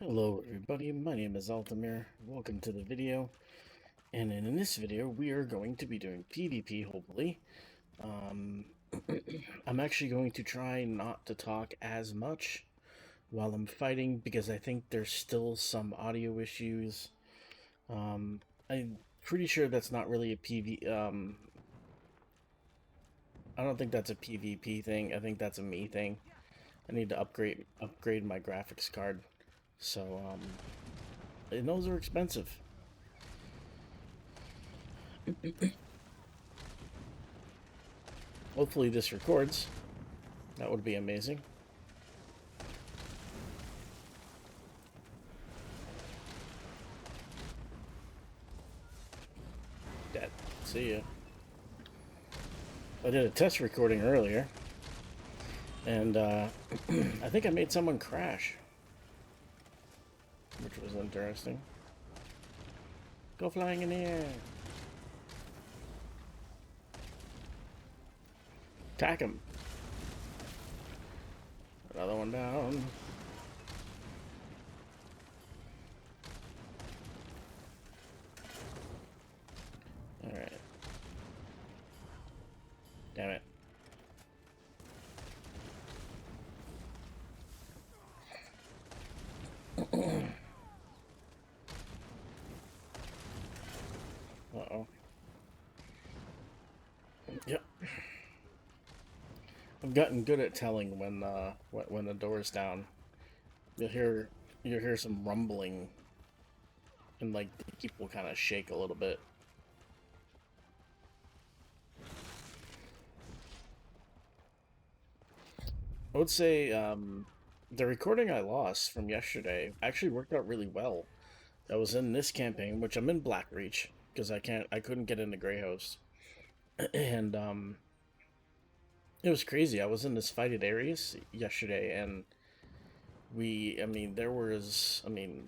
Hello everybody, my name is Altamir. Welcome to the video. And in this video we are going to be doing PvP, hopefully. Um, I'm actually going to try not to talk as much while I'm fighting because I think there's still some audio issues. I'm pretty sure that's not really a I don't think that's a PvP thing. I think that's a me thing. I need to upgrade my graphics card. So, and those are expensive. Hopefully this records. That would be amazing. Dead. See ya. I did a test recording earlier, and I think I made someone crash, which was interesting. Go flying in the air. Attack him. Another one down. Alright. Damn it. Uh-oh. Yep. I've gotten good at telling when the door's down. You'll hear some rumbling, and like the keep will kind of shake a little bit. I would say the recording I lost from yesterday actually worked out really well. I was in this campaign, which I'm in Blackreach because I couldn't get into Greyhost, and it was crazy. I was in this fighted areas yesterday, and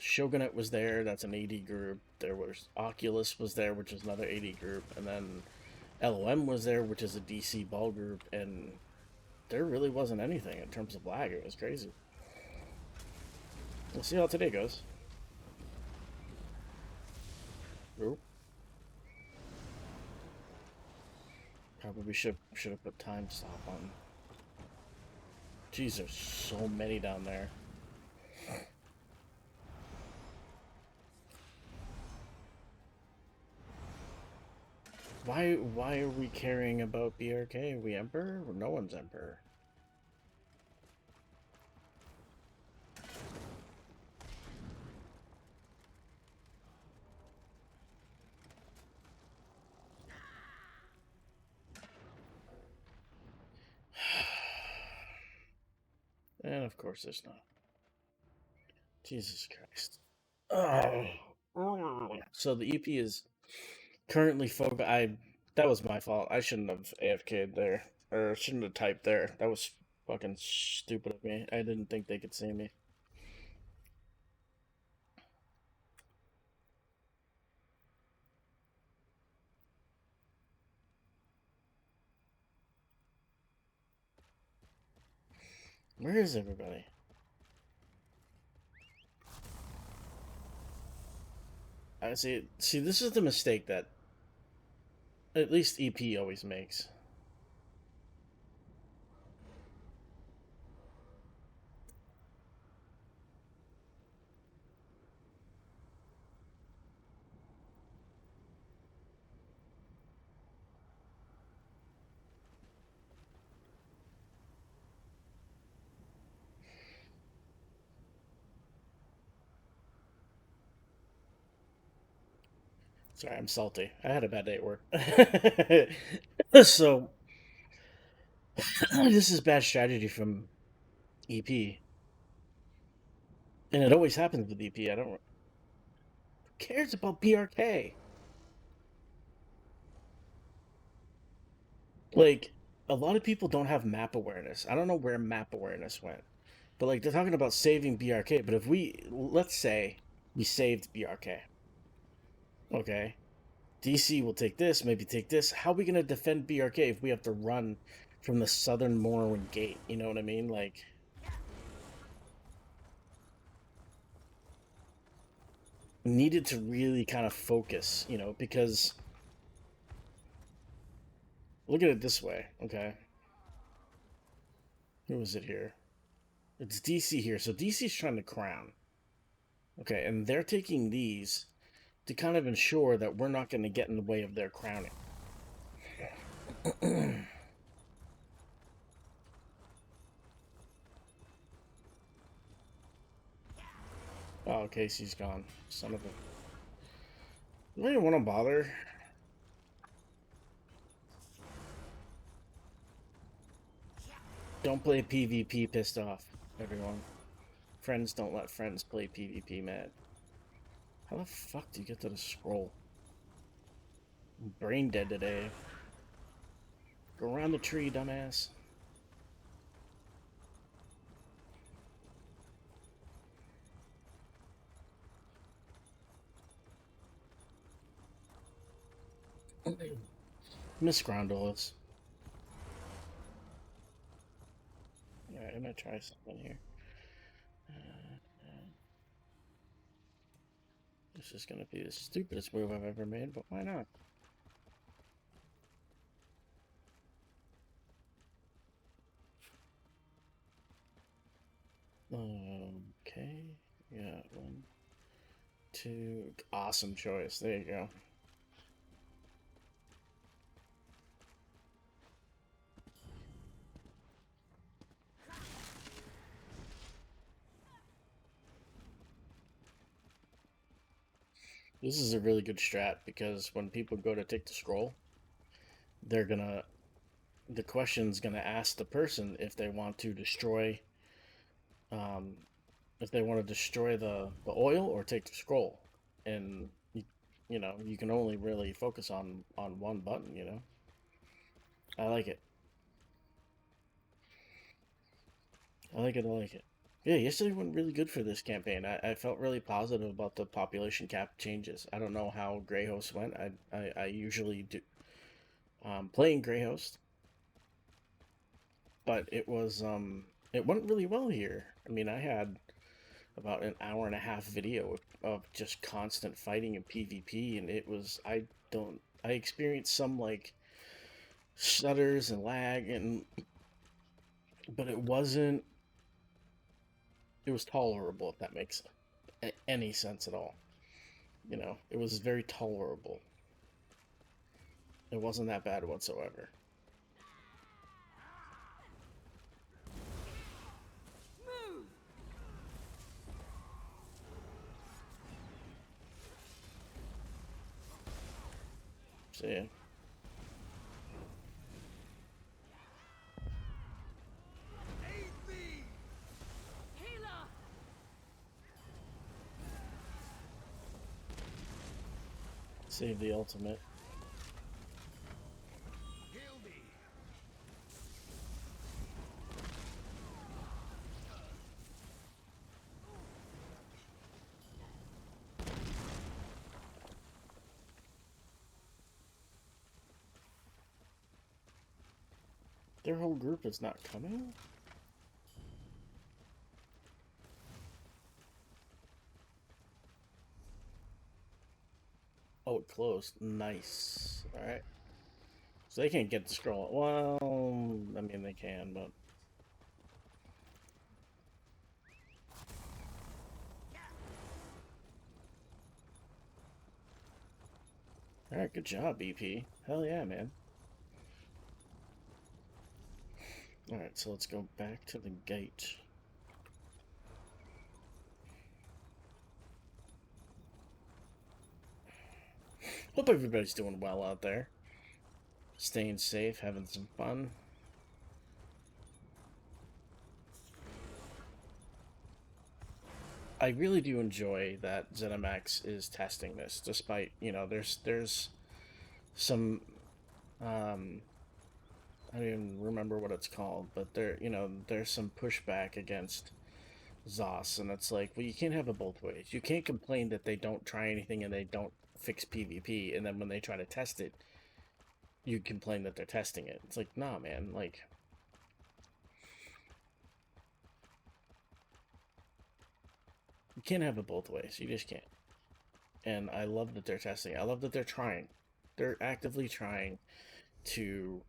Shogunate was there. That's an AD group. There was Oculus was there, which is another AD group, and then LOM was there, which is a DC ball group, and there really wasn't anything in terms of lag. It was crazy. We'll see how today goes. Ooh. Probably should have put time stop on. Jeez, there's so many down there. Why are we caring about BRK? Are we Emperor? No one's Emperor. And of course there's not. Jesus Christ. Oh. So the EP is currently focused. That was my fault. I shouldn't have AFK'd there. Or shouldn't have typed there. That was fucking stupid of me. I didn't think they could see me. Where is everybody? I see. See, this is the mistake that at least EP always makes. Sorry, I'm salty. I had a bad day at work. So, this is bad strategy from EP. And it always happens with EP. I don't. Who cares about BRK? Like, a lot of people don't have map awareness. I don't know where map awareness went. But, like, they're talking about saving BRK. But if let's say we saved BRK. Okay. DC will take this, maybe take this. How are we going to defend BRK if we have to run from the southern Morrowind gate? You know what I mean? Like, needed to really kind of focus, you know, because look at it this way, okay? Who is it here? It's DC here. So DC's trying to crown. Okay, and they're taking these to kind of ensure that we're not going to get in the way of their crowning. Oh, Casey's gone. Son of a... You don't even want to bother. Don't play PvP pissed off, everyone. Friends don't let friends play PvP mad. How the fuck do you get to the scroll? I'm brain dead today. Go around the tree, dumbass. Miss Grundles. Alright, I'm gonna try something here. This is gonna be the stupidest move I've ever made, but why not? Okay. Yeah, 1, 2. Awesome choice. There you go. This is a really good strat because when people go to take the scroll, they're gonna... The question's gonna ask the person if they want to destroy... Um, if they want to destroy the oil or take the scroll. And, you know, you can only really focus on one button, you know? I like it. I like it, I like it. Yeah, yesterday went really good for this campaign. I felt really positive about the population cap changes. I don't know how Grey Host went. I usually do playing Grey Host, but it went really well here. I mean, I had about an hour and a half video of just constant fighting and PvP, and it was I experienced some like stutters and lag, and but it wasn't, it was tolerable, if that makes any sense at all. You know, it was very tolerable. It wasn't that bad whatsoever. So yeah. Save the ultimate. Their whole group is not coming? Oh, it closed. Nice. Alright. So they can't get the scroll. Well, I mean, they can, but... Alright, good job, BP. Hell yeah, man. Alright, so let's go back to the gate. Hope everybody's doing well out there. Staying safe, having some fun. I really do enjoy that ZeniMax is testing this, despite, you know, there's some I don't even remember what it's called, but you know, there's some pushback against ZOS, and it's like, well, you can't have it both ways. You can't complain that they don't try anything and they don't fix PvP, and then when they try to test it, you complain that they're testing it. It's like, nah, man, like... You can't have it both ways. You just can't. and I love that they're testing. I love that they're trying. They're actively trying to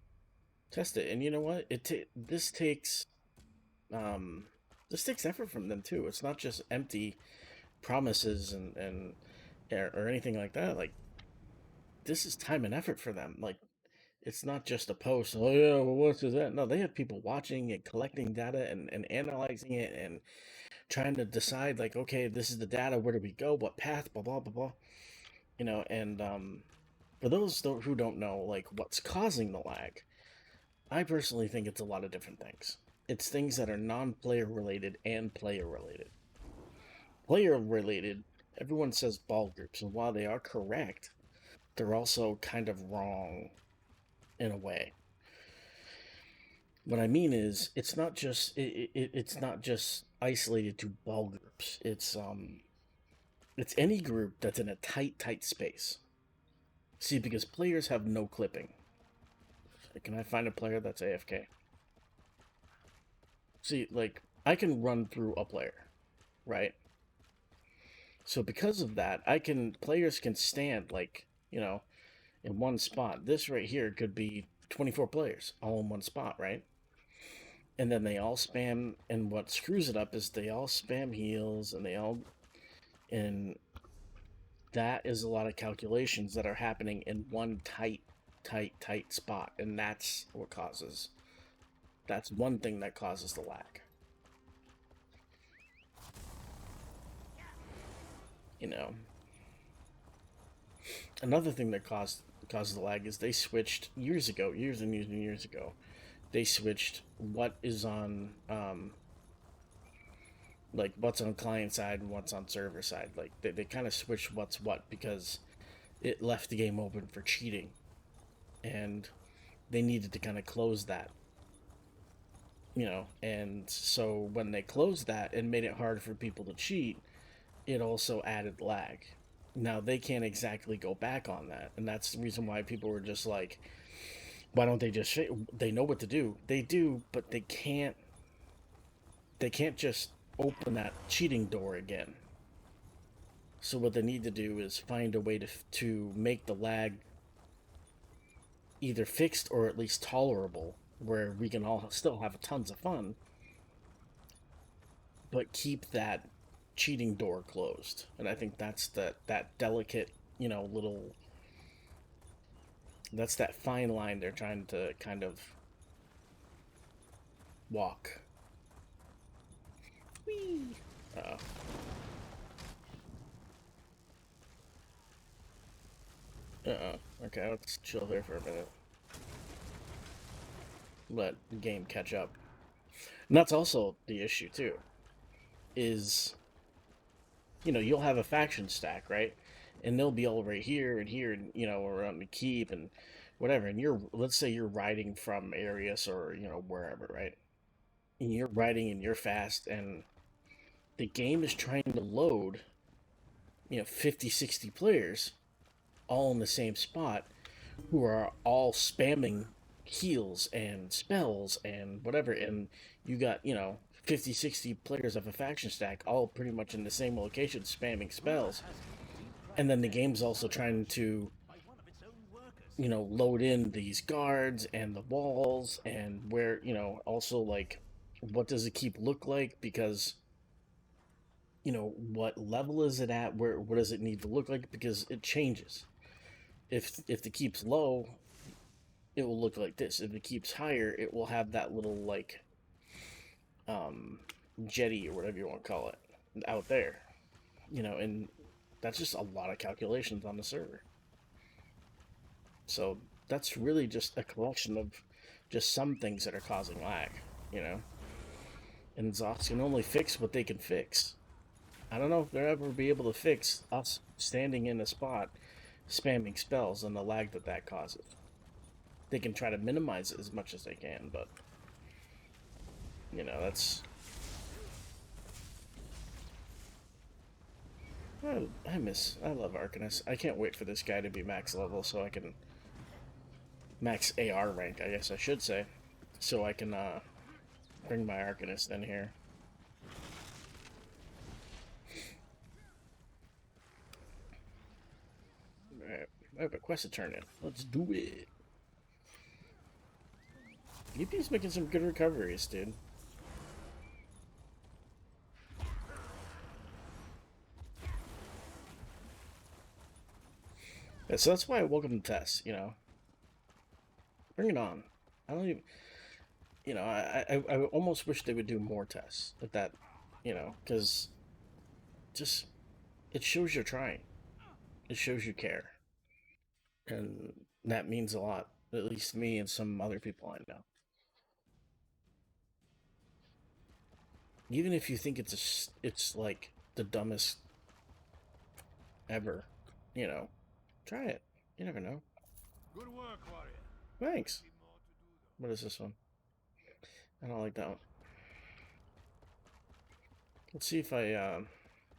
test it. And you know what? Um this takes effort from them too. It's not just empty promises and or anything like that. Like, this is time and effort for them. Like, it's not just a post. Oh yeah, well, what's that? No, they have people watching and collecting data and analyzing it and trying to decide, like, okay, this is the data. Where do we go? What path? Blah blah blah blah. And for those who don't know, like, what's causing the lag, I personally think it's a lot of different things. It's things that are non-player related and player related. Player related, everyone says ball groups, and while they are correct, they're also kind of wrong in a way. What I mean is, it's not just isolated to ball groups. It's any group that's in a tight space. See, because players have no clipping. Can I find a player that's AFK? See, like, I can run through a player, right? So because of that, players can stand, like, in one spot. This right here could be 24 players all in one spot, right? And then they all spam, and what screws it up is they all spam heals, and that is a lot of calculations that are happening in one tight spot, and that's one thing that causes the lag. You know, another thing that causes the lag is they switched years ago, years and years and years ago. They switched what is on like what's on client side and what's on server side. Like, they kind of switched what's what because it left the game open for cheating, and they needed to kind of close that. And so when they closed that and made it hard for people to cheat, it also added lag. Now they can't exactly go back on that, and that's the reason why people were just like, why don't they just they know what to do. They do, but they can't just open that cheating door again. So what they need to do is find a way to make the lag either fixed or at least tolerable, where we can all still have tons of fun, but keep that cheating door closed. And I think that's that delicate, little, that's that fine line they're trying to kind of walk. Whee! Uh, okay, let's chill here for a minute. Let the game catch up. And that's also the issue too. Is, you'll have a faction stack, right? And they'll be all right here and here, and around the keep and whatever. And let's say you're riding from Arius or wherever, right? And you're riding and you're fast, and the game is trying to load, 50, 60 players all in the same spot who are all spamming heals and spells and whatever, and you got 50, 60 players of a faction stack all pretty much in the same location spamming spells, and then the game's also trying to load in these guards and the walls, and where also, like, what does it keep look like, because what level is it at, where what does it need to look like, because it changes. If the keep's low, it will look like this. If it keeps higher, it will have that little, like, jetty or whatever you want to call it out there. And that's just a lot of calculations on the server. So that's really just a collection of just some things that are causing lag, you know? And Zox can only fix what they can fix. I don't know if they'll ever be able to fix us standing in a spot spamming spells and the lag that causes. They can try to minimize it as much as they can, but that's... I love Arcanist. I can't wait for this guy to be max level so I can... max AR rank, I guess I should say. So I can, bring my Arcanist in here. have a quest to turn in. Let's do it. EP's making some good recoveries, dude. Yeah, so that's why I welcome the TES, you know. Bring it on. I don't even... You know, I almost wish they would do more tests at that, you know, because just... It shows you're trying. It shows you care. And that means a lot. At least me and some other people I know. Even if you think it's like the dumbest ever, you know, try it. You never know. Good work, warrior. Thanks. What is this one? I don't like that one. Let's see if let's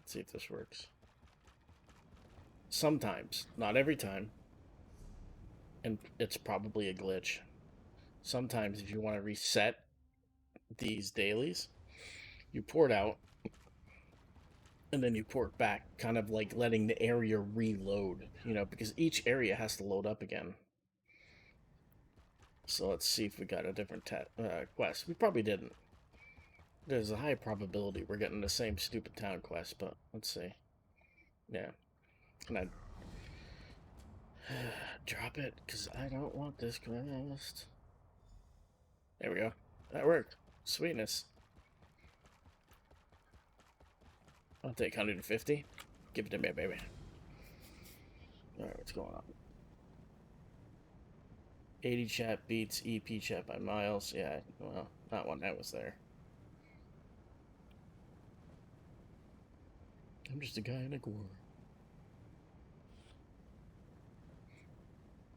see if this works. Sometimes, not every time, and it's probably a glitch. Sometimes, if you want to reset these dailies, you port out, and then you port back, kind of like letting the area reload, you know, because each area has to load up again. So let's see if we got a different quest. We probably didn't. There's a high probability we're getting the same stupid town quest, but let's see. Yeah. And I drop it, because I don't want this quest. There we go. That worked. Sweetness. I'll take 150. Give it to me, baby. Alright, what's going on? 80 chat beats EP chat by miles. Yeah, well, not when I was there. I'm just a guy in a gore.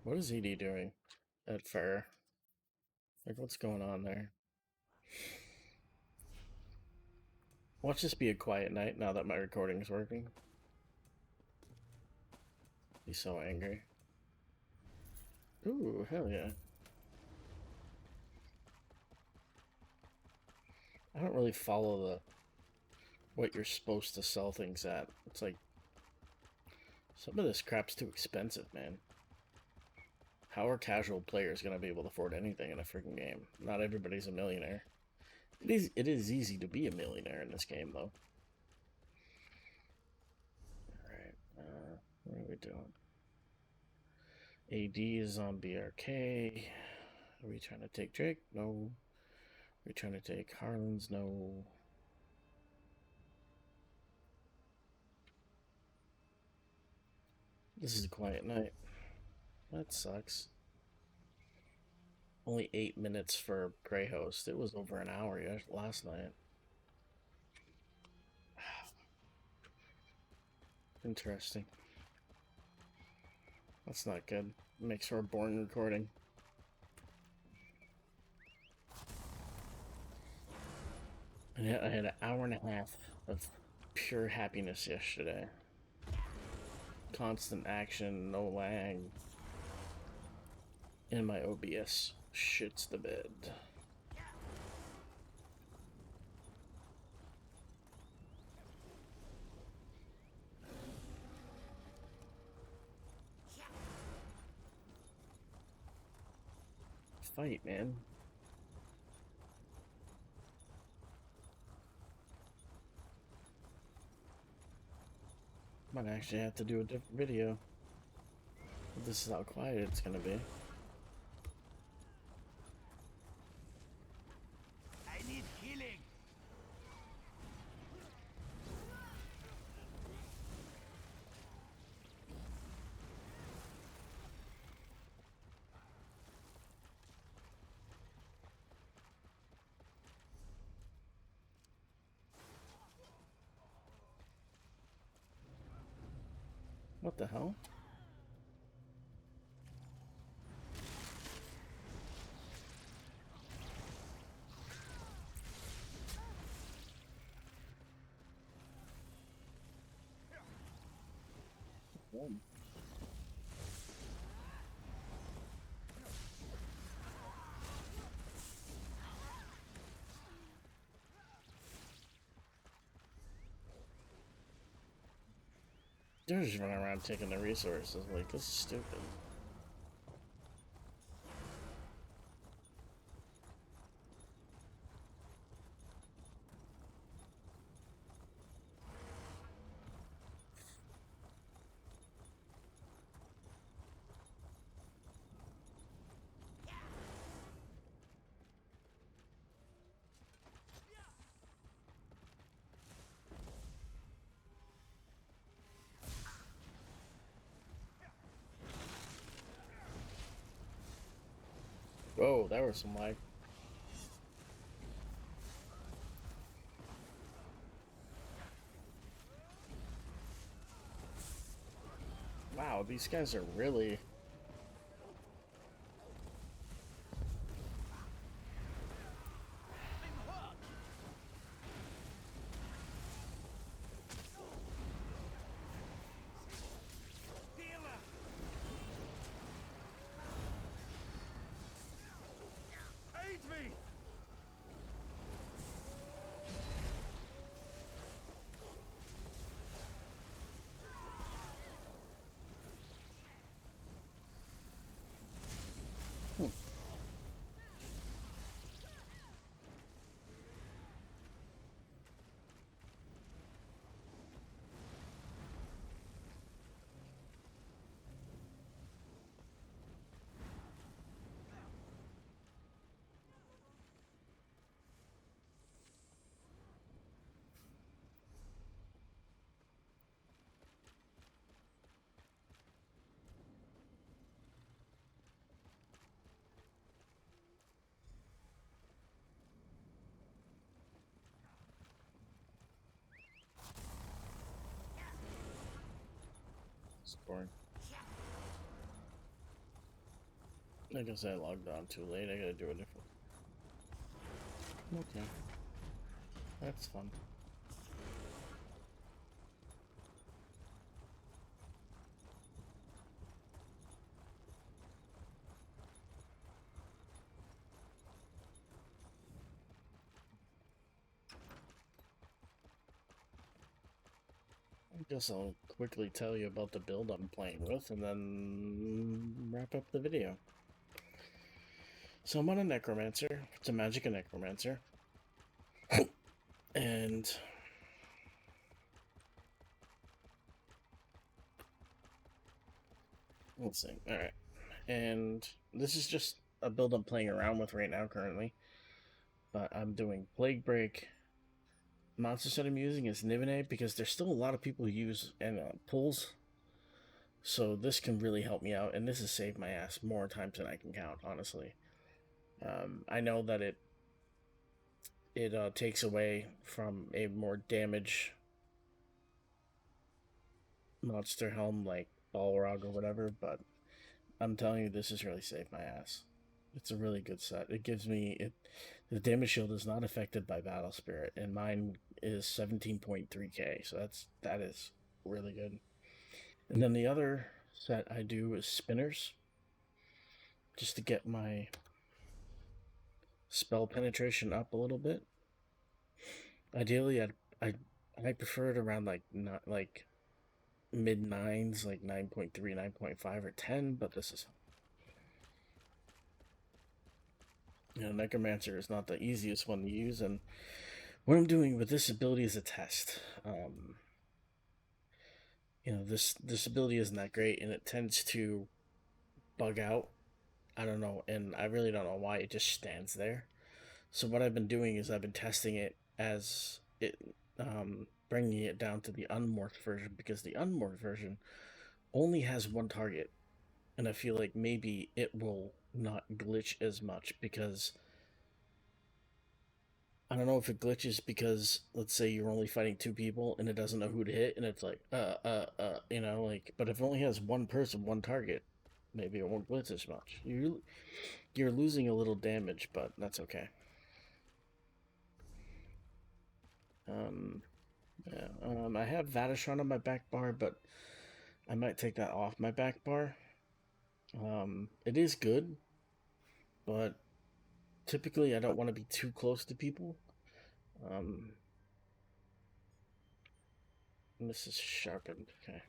What is ED doing at Fair? Like, what's going on there? Watch this be a quiet night now that my recording is working. He's so angry. Ooh, hell yeah. I don't really follow the what you're supposed to sell things at. It's like some of this crap's too expensive, man. How are casual players gonna be able to afford anything in a freaking game? Not everybody's a millionaire. It is easy to be a millionaire in this game, though. Alright, what are we doing? AD is on BRK. Are we trying to take Drake? No. Are we trying to take Harlan's? No. This is a quiet night. That sucks. Only 8 minutes for Grey Host. It was over an hour last night. Interesting. That's not good. Makes for a boring recording. And I had an hour and a half of pure happiness yesterday. Constant action, no lag. And my OBS shits the bed. Fight, man. Might actually have to do a different video. This is how quiet it's gonna be. I need healing. What the hell? They're just running around taking the resources. Like, this is stupid. Whoa, that was some lag. Wow, these guys are really... Aid me! Scoring. I guess I logged on too late. I gotta do a different... Okay. That's fun. I guess I'll quickly tell you about the build I'm playing with and then wrap up the video. So I'm on a necromancer. It's a magic and necromancer. And let's see. Alright. And this is just a build I'm playing around with right now currently. But I'm doing Plague Break. Monster set I'm using is Nivene because there's still a lot of people who use pulls. So this can really help me out, and this has saved my ass more times than I can count, honestly. I know that it takes away from a more damage monster helm like Balrog or whatever, but I'm telling you, this has really saved my ass. It's a really good set. It gives me it. The damage shield is not affected by Battle Spirit, and mine is 17.3k, so that is really good. And then the other set I do is Spinners, just to get my spell penetration up a little bit. Ideally, I prefer it around like not like mid nines, like 9.3, 9.5, or 10. But this is, Necromancer is not the easiest one to use, and what I'm doing with this ability is a test. This ability isn't that great, and it tends to bug out. I don't know, and I really don't know why it just stands there. So what I've been doing is I've been testing it as it, bringing it down to the unmorphed version, because the unmorphed version only has one target, and I feel like maybe it will not glitch as much because I don't know if it glitches because let's say you're only fighting two people and it doesn't know who to hit, and it's like like, but if it only has one person, one target, maybe it won't glitch as much. You're losing a little damage, but that's okay. Yeah, I have Vatishron on my back bar, but I might take that off my back bar. It is good, but typically I don't want to be too close to people. This is sharpened. Okay.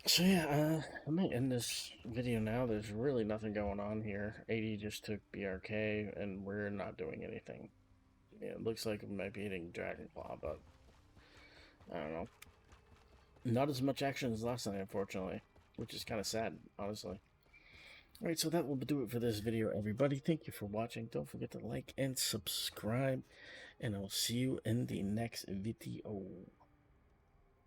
So yeah, I might end this video now. There's really nothing going on here. 80 just took BRK, and we're not doing anything. Yeah, it looks like we might be hitting Dragonclaw, but I don't know. Not as much action as last night, unfortunately, which is kind of sad, honestly. Alright, so that will do it for this video, everybody. Thank you for watching. Don't forget to like and subscribe, and I'll see you in the next video.